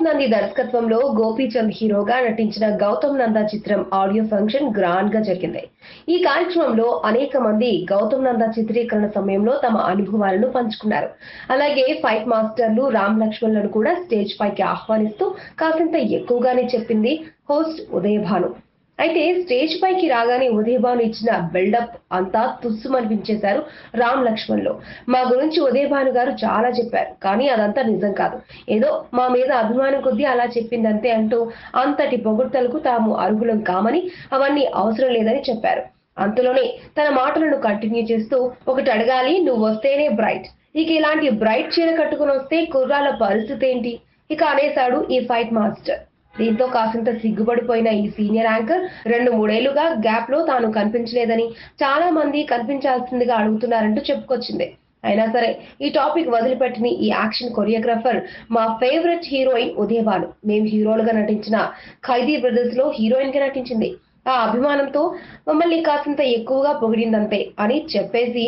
నంది దర్శకత్వంలో గోపీచంద్ హీరోగా నటించిన గౌతమ్ నందా చిత్రం ఆడియో ఫంక్షన్ గ్రాండ్ గా జరిగింది. ఈ కార్యక్రమంలో అనేక మంది గౌతమ్ నందా చిత్రీకరణ సమయంలో తమ అనుభవాలను పంచుకున్నారు. అలాగే ఫైట్ మాస్టర్లు రామ్ లక్ష్మణ్లను కూడా స్టేజ్ పైకి ఆహ్వానిస్తూ కాసింత ఎక్కువగానే చెప్పింది హోస్ట్ ఉదయ్ భాను. అయితే స్టేజ్ పైకి రాగానే ఉదయ్ భాను ఇచ్చిన బిల్డప్ అంతా తుస్సుమనిపించేశారు రామ్ లక్ష్మణ్లు. మా గురించి ఉదయ్ భాను గారు చాలా చెప్పారు, కానీ అదంతా నిజం కాదు, ఏదో మా మీద అభిమానం కొద్దీ అలా చెప్పిందంతే అంటూ అంతటి పొగుడ్తలకు తాము అర్హులం కామని, అవన్నీ అవసరం లేదని చెప్పారు. అంతలోనే తన మాటలను కంటిన్యూ చేస్తూ, ఒకటి అడగాలి, నువ్వు వస్తేనే బ్రైట్, ఇక ఇలాంటి బ్రైట్ చీర కట్టుకుని వస్తే కుర్రాళ్ళ పరిస్థితి ఏంటి ఇక అనేశాడు ఈ ఫైట్ మాస్టర్. దీంతో కాసింత సిగ్గుపడిపోయిన ఈ సీనియర్ యాంకర్ 2-3 ఏళ్లుగా గ్యాప్ లో తాను కనిపించలేదని, చాలా మంది కనిపించాల్సిందిగా అడుగుతున్నారంటూ చెప్పుకొచ్చింది. అయినా సరే ఈ టాపిక్ వదిలిపెట్టిన ఈ యాక్షన్ కొరియోగ్రాఫర్ మా ఫేవరెట్ హీరోయిన్ ఉదయ్ భాను. మేము హీరోలుగా నటించిన ఖైదీ బ్రదర్స్ లో హీరోయిన్ గా నటించింది. ఆ అభిమానంతో మమ్మల్ని కాసింత ఎక్కువగా పొగిడిందంతే అని చెప్పేసి,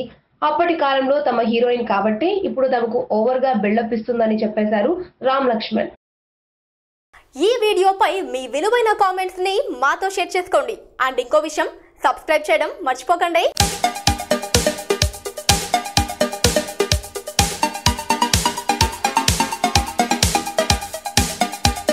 అప్పటి కాలంలో తమ హీరోయిన్ కాబట్టే ఇప్పుడు తమకు ఓవర్ గా బిల్డప్ ఇస్తుందని చెప్పేశారు రామ్ లక్ష్మణ్. ఈ వీడియోపై మీ విలువైన కామెంట్స్ ని మాతో షేర్ చేసుకోండి. అండ్ ఇంకో విషయం, సబ్స్క్రైబ్ చేయడం మర్చిపోకండి.